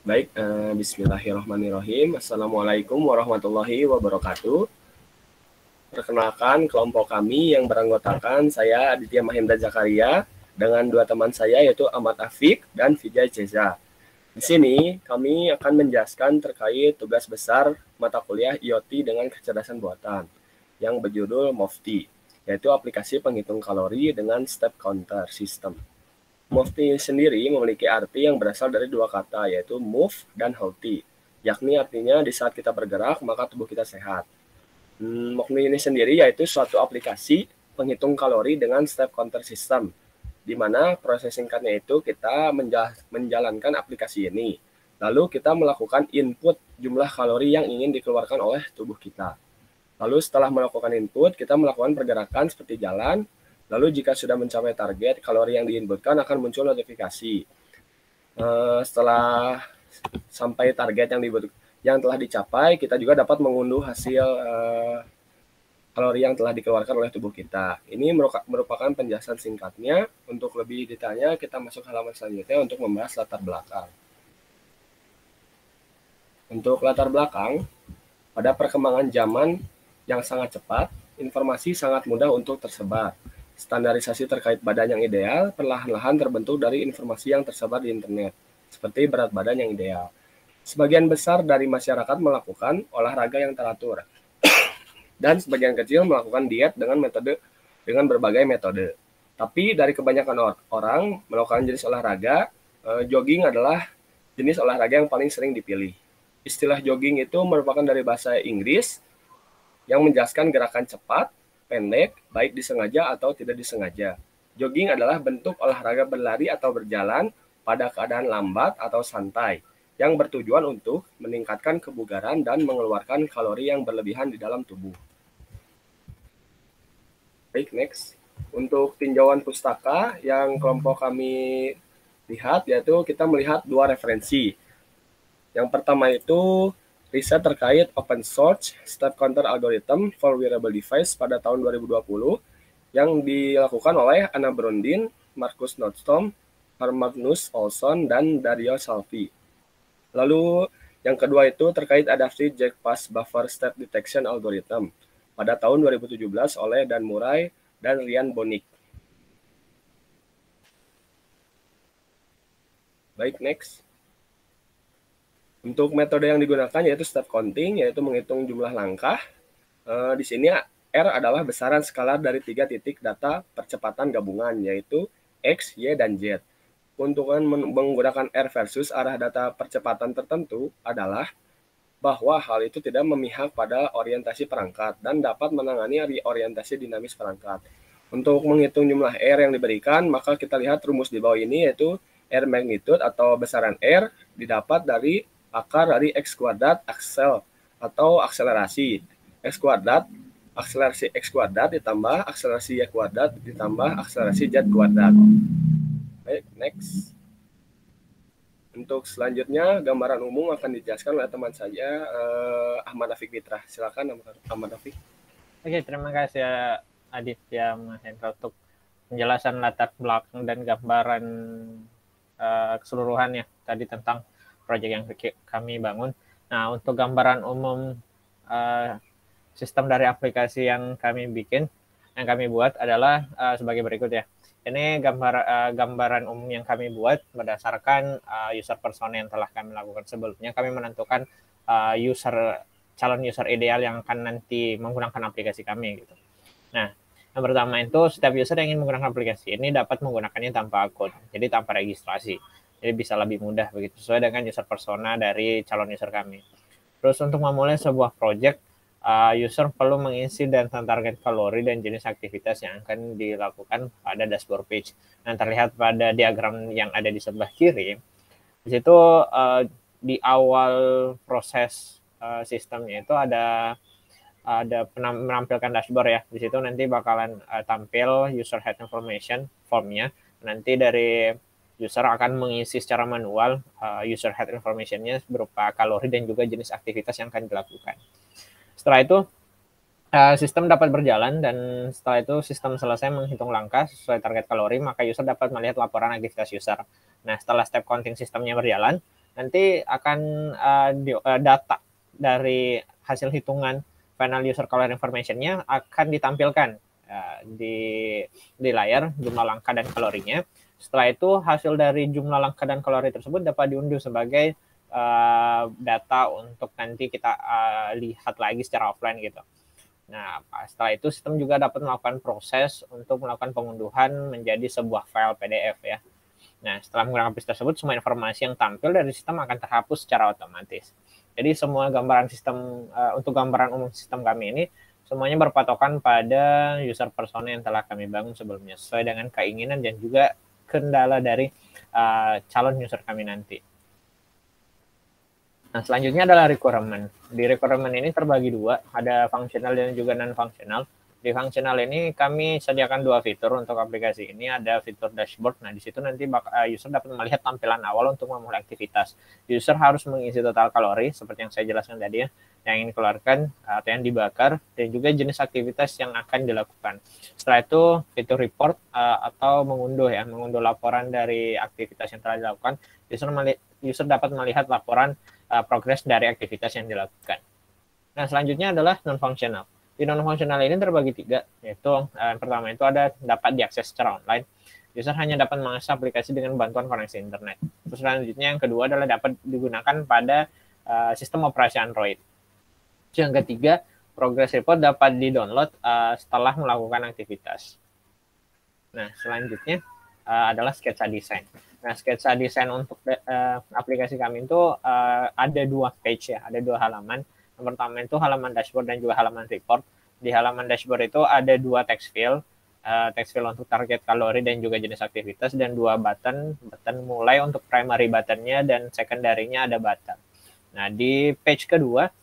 Baik, bismillahirrahmanirrahim. Assalamualaikum warahmatullahi wabarakatuh. Perkenalkan kelompok kami yang beranggotakan saya Aditya Mahendra Zakaria dengan dua teman saya yaitu Ahmad Afiq dan Vijay Ceza. Di sini kami akan menjelaskan terkait tugas besar mata kuliah IoT dengan kecerdasan buatan yang berjudul MOFTI, yaitu aplikasi penghitung kalori dengan step counter system. Move sendiri memiliki arti yang berasal dari dua kata, yaitu move dan healthy, yakni artinya di saat kita bergerak, maka tubuh kita sehat. Move ini sendiri yaitu suatu aplikasi penghitung kalori dengan step counter system, di mana proses singkatnya itu kita menjalankan aplikasi ini. Lalu kita melakukan input jumlah kalori yang ingin dikeluarkan oleh tubuh kita. Lalu setelah melakukan input, kita melakukan pergerakan seperti jalan. Lalu jika sudah mencapai target, kalori yang diinputkan akan muncul notifikasi. Setelah sampai target yang telah dicapai, kita juga dapat mengunduh hasil kalori yang telah dikeluarkan oleh tubuh kita. Ini merupakan penjelasan singkatnya. Untuk lebih detailnya, kita masuk halaman selanjutnya untuk membahas latar belakang. Untuk latar belakang, pada perkembangan zaman yang sangat cepat, informasi sangat mudah untuk tersebar. Standarisasi terkait badan yang ideal perlahan-lahan terbentuk dari informasi yang tersebar di internet, seperti berat badan yang ideal. Sebagian besar dari masyarakat melakukan olahraga yang teratur, dan sebagian kecil melakukan diet dengan berbagai metode. Tapi dari kebanyakan orang melakukan jenis olahraga, jogging adalah jenis olahraga yang paling sering dipilih. Istilah jogging itu merupakan dari bahasa Inggris yang menjelaskan gerakan cepat, pendek, baik disengaja atau tidak disengaja. Jogging adalah bentuk olahraga berlari atau berjalan pada keadaan lambat atau santai, yang bertujuan untuk meningkatkan kebugaran dan mengeluarkan kalori yang berlebihan di dalam tubuh. Baik, next. Untuk tinjauan pustaka yang kelompok kami lihat, yaitu kita melihat dua referensi. Yang pertama itu riset terkait open source step counter algorithm for wearable device pada tahun 2020 yang dilakukan oleh Anna Brondin, Markus Nordstrom, Magnus Olson, dan Dario Salvi. Lalu yang kedua itu terkait adaptive Jack Pass Buffer Step Detection Algorithm pada tahun 2017 oleh Dan Murray dan Ryan Bonig. Baik, next. Untuk metode yang digunakan yaitu step counting, yaitu menghitung jumlah langkah. Di sini R adalah besaran skala dari 3 titik data percepatan gabungan, yaitu X, Y, dan Z. Keuntungan menggunakan R versus arah data percepatan tertentu adalah bahwa hal itu tidak memihak pada orientasi perangkat dan dapat menangani orientasi dinamis perangkat. Untuk menghitung jumlah R yang diberikan, maka kita lihat rumus di bawah ini, yaitu R magnitude atau besaran R didapat dari akar dari X kuadrat aksel atau akselerasi. X kuadrat, akselerasi X kuadrat ditambah akselerasi Y kuadrat ditambah akselerasi Z kuadrat. Baik, next. Untuk selanjutnya, gambaran umum akan dijelaskan oleh teman saya, Ahmad Afiq Mitra. Silakan, Ahmad Afiq. Oke, terima kasih Aditya Mahendra untuk penjelasan latar belakang dan gambaran keseluruhannya tadi tentang proyek yang kami bangun. Nah, untuk gambaran umum sistem dari aplikasi yang kami bikin, yang kami buat adalah sebagai berikut ya. Ini gambaran umum yang kami buat berdasarkan user persona yang telah kami lakukan sebelumnya. Kami menentukan calon user ideal yang akan nanti menggunakan aplikasi kami gitu. Nah, yang pertama itu setiap user yang ingin menggunakan aplikasi ini dapat menggunakannya tanpa akun, jadi tanpa registrasi. Jadi bisa lebih mudah begitu sesuai dengan user persona dari calon user kami. Terus untuk memulai sebuah project, user perlu mengisi dan target kalori dan jenis aktivitas yang akan dilakukan pada dashboard page. Nah, terlihat pada diagram yang ada di sebelah kiri. Di situ di awal proses sistemnya itu ada menampilkan dashboard ya. Di situ nanti bakalan tampil user head information formnya. Nanti dari user akan mengisi secara manual user head information-nya berupa kalori dan juga jenis aktivitas yang akan dilakukan. Setelah itu sistem dapat berjalan dan setelah itu sistem selesai menghitung langkah sesuai target kalori, maka user dapat melihat laporan aktivitas user. Nah, setelah step counting sistemnya berjalan, nanti akan data dari hasil hitungan final user color information-nya akan ditampilkan di layar jumlah langkah dan kalorinya. Setelah itu hasil dari jumlah langkah dan kalori tersebut dapat diunduh sebagai data untuk nanti kita lihat lagi secara offline gitu. Nah, setelah itu sistem juga dapat melakukan proses untuk melakukan pengunduhan menjadi sebuah file PDF ya. Nah, setelah menggunakan aplikasi tersebut, semua informasi yang tampil dari sistem akan terhapus secara otomatis. Jadi semua gambaran sistem untuk gambaran umum sistem kami ini semuanya berpatokan pada user persona yang telah kami bangun sebelumnya sesuai dengan keinginan dan juga kendala dari calon user kami nanti. Nah, selanjutnya adalah requirement. Di requirement ini terbagi dua, ada functional dan juga non-functional. Di functional ini kami sediakan dua fitur untuk aplikasi ini. Ada fitur dashboard. Nah, di situ nanti user dapat melihat tampilan awal untuk memulai aktivitas. User harus mengisi total kalori, seperti yang saya jelaskan tadi ya, yang ingin dikeluarkan atau yang dibakar, dan juga jenis aktivitas yang akan dilakukan. Setelah itu, fitur report atau mengunduh laporan dari aktivitas yang telah dilakukan. User dapat melihat laporan progres dari aktivitas yang dilakukan. Nah, selanjutnya adalah non-functional. Di non-functional ini terbagi tiga, yaitu yang pertama itu ada dapat diakses secara online. User hanya dapat mengakses aplikasi dengan bantuan koneksi internet. Terus selanjutnya yang kedua adalah dapat digunakan pada sistem operasi Android. Yang ketiga, progress report dapat di-download setelah melakukan aktivitas. Nah, selanjutnya adalah sketsa desain. Nah, sketsa desain untuk aplikasi kami itu ada dua page ya, ada dua halaman. Yang pertama itu halaman dashboard dan juga halaman report. Di halaman dashboard itu ada dua text field untuk target kalori dan juga jenis aktivitas, dan dua button mulai untuk primary buttonnya dan secondary-nya ada button. Nah, di page kedua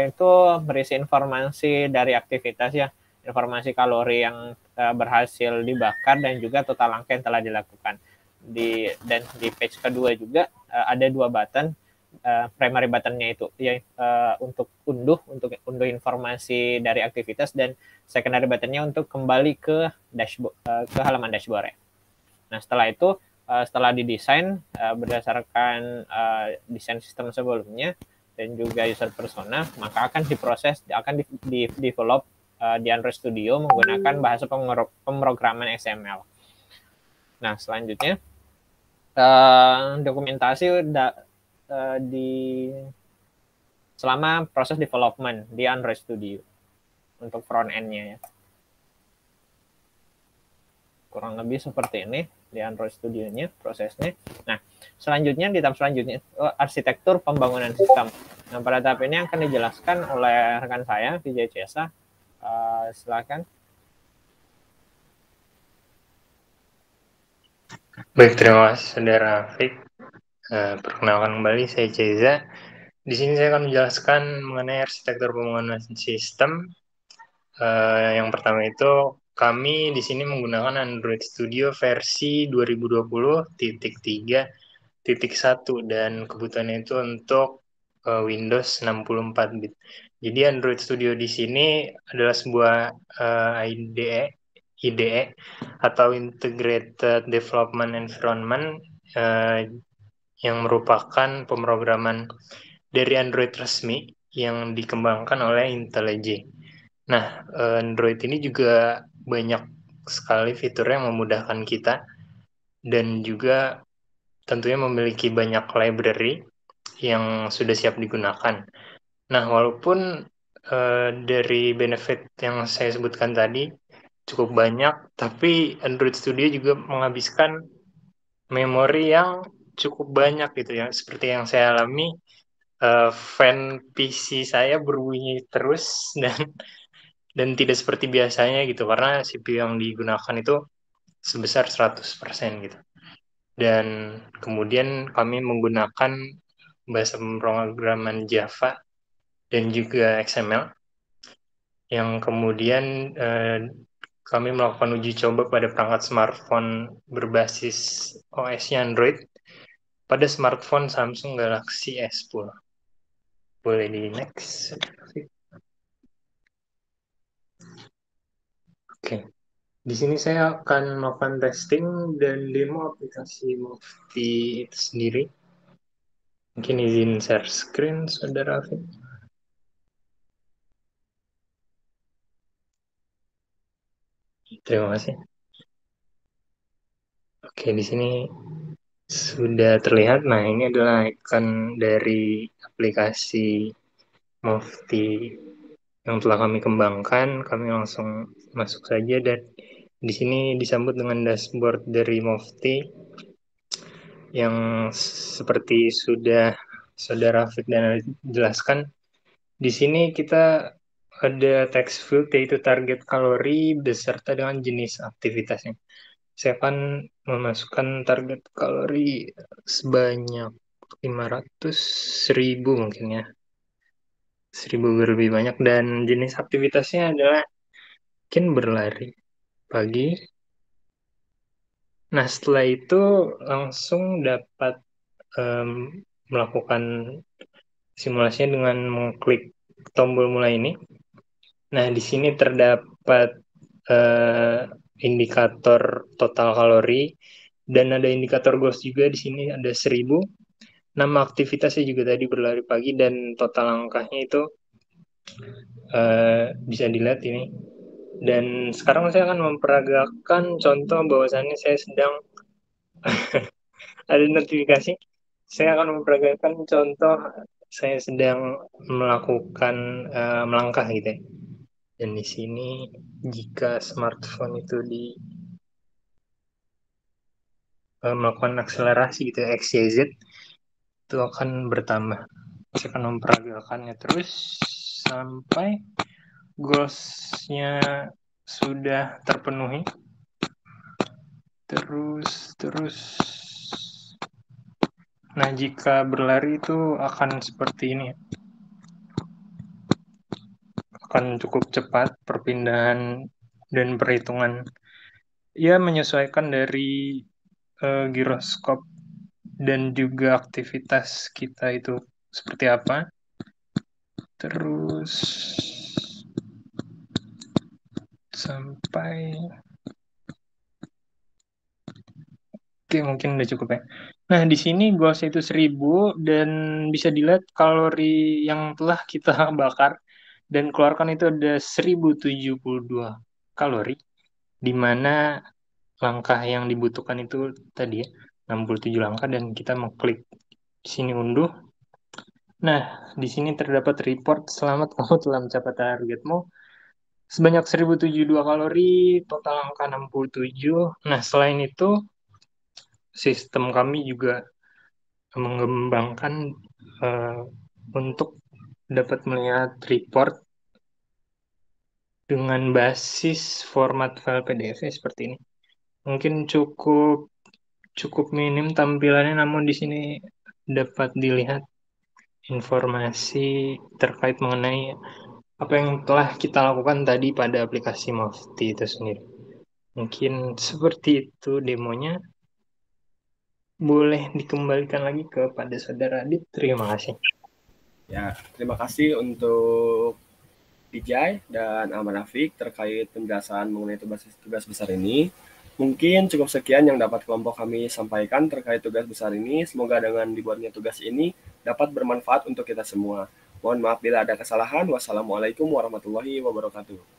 itu berisi informasi dari aktivitas ya, informasi kalori yang berhasil dibakar dan juga total langkah yang telah dilakukan. Dan di page kedua juga ada dua button, primary buttonnya itu ya untuk unduh informasi dari aktivitas, dan secondary buttonnya untuk kembali ke dashboard, ke halaman dashboard ya. Nah, setelah itu setelah didesain berdasarkan desain sistem sebelumnya dan juga user persona, maka akan diproses, akan di develop di Android Studio menggunakan bahasa pemrograman XML. Nah, selanjutnya dokumentasi di selama proses development di Android Studio untuk front end-nya ya. Kurang lebih seperti ini di Android Studio-nya prosesnya. Nah, selanjutnya di tahap selanjutnya arsitektur pembangunan sistem. Nah, pada tahap ini akan dijelaskan oleh rekan saya Vijay Cesa. Silakan. Baik, terima kasih Saudara Afik. Perkenalkan kembali, saya Ceza. Di sini saya akan menjelaskan mengenai arsitektur pembangunan sistem. Yang pertama itu kami di sini menggunakan Android Studio versi 2020.3.1 dan kebutuhannya itu untuk Windows 64 bit. Jadi Android Studio di sini adalah sebuah IDE atau Integrated Development Environment yang merupakan pemrograman dari Android resmi yang dikembangkan oleh IntelliJ. Nah, Android ini juga banyak sekali fitur yang memudahkan kita dan juga tentunya memiliki banyak library yang sudah siap digunakan. Nah, walaupun dari benefit yang saya sebutkan tadi cukup banyak, tapi Android Studio juga menghabiskan memori yang cukup banyak gitu ya. Seperti yang saya alami, fan PC saya berbunyi terus dan tidak seperti biasanya gitu karena CPU yang digunakan itu sebesar 100% gitu. Dan kemudian kami menggunakan bahasa pemrograman Java dan juga XML yang kemudian kami melakukan uji coba pada perangkat smartphone berbasis OS-nya Android pada smartphone Samsung Galaxy S10. Boleh di next. Oke. Di sini saya akan melakukan testing dan demo aplikasi Mufti itu sendiri. Mungkin izin share screen, Saudara Afif. Terima kasih. Oke, di sini sudah terlihat. Nah, ini adalah icon dari aplikasi Mufti yang telah kami kembangkan. Kami langsung masuk saja dan di sini disambut dengan dashboard dari Mufti yang seperti sudah Saudara Fik dan jelaskan. Di sini kita ada text field yaitu target kalori beserta dengan jenis aktivitasnya. Saya akan memasukkan target kalori sebanyak 500 ribu mungkin ya. 1000 lebih banyak dan jenis aktivitasnya adalah mungkin berlari pagi. Nah, setelah itu langsung dapat melakukan simulasinya dengan mengklik tombol mulai ini. Nah, di sini terdapat indikator total kalori dan ada indikator goals juga. Di sini ada 1000. Nama aktivitasnya juga tadi berlari pagi dan total angkanya itu bisa dilihat ini. Dan sekarang saya akan memperagakan contoh bahwasannya saya sedang ada notifikasi. Saya akan memperagakan contoh saya sedang melakukan melangkah gitu ya. Dan di sini jika smartphone itu melakukan akselerasi gitu ya, X, Y, Z, itu akan bertambah. Saya akan memperagakannya terus sampai goals-nya sudah terpenuhi. Terus. Nah, jika berlari itu akan seperti ini. Akan cukup cepat perpindahan dan perhitungan. Ya, menyesuaikan dari giroskop dan juga aktivitas kita itu seperti apa. Terus sampai oke, mungkin udah cukup ya. Nah, di sini goals itu 1000 dan bisa dilihat kalori yang telah kita bakar dan keluarkan itu ada 1072 kalori, di mana langkah yang dibutuhkan itu tadi ya, 67 langkah dan kita mengklik di sini unduh. Nah, di sini terdapat report, selamat kamu telah mencapai targetmu. Sebanyak 1072 kalori, total angka 67. Nah, selain itu, sistem kami juga mengembangkan untuk dapat melihat report dengan basis format file PDF seperti ini. Mungkin cukup minim tampilannya, namun di sini dapat dilihat informasi terkait mengenai apa yang telah kita lakukan tadi pada aplikasi Mufti itu sendiri. Mungkin seperti itu demonya. Boleh dikembalikan lagi kepada Saudara Adit. Terima kasih. Ya, terima kasih untuk Vijay dan Ahmad Rafiq terkait penjelasan mengenai tugas besar ini. Mungkin cukup sekian yang dapat kelompok kami sampaikan terkait tugas besar ini. Semoga dengan dibuatnya tugas ini dapat bermanfaat untuk kita semua. Mohon maaf bila ada kesalahan. Wassalamualaikum warahmatullahi wabarakatuh.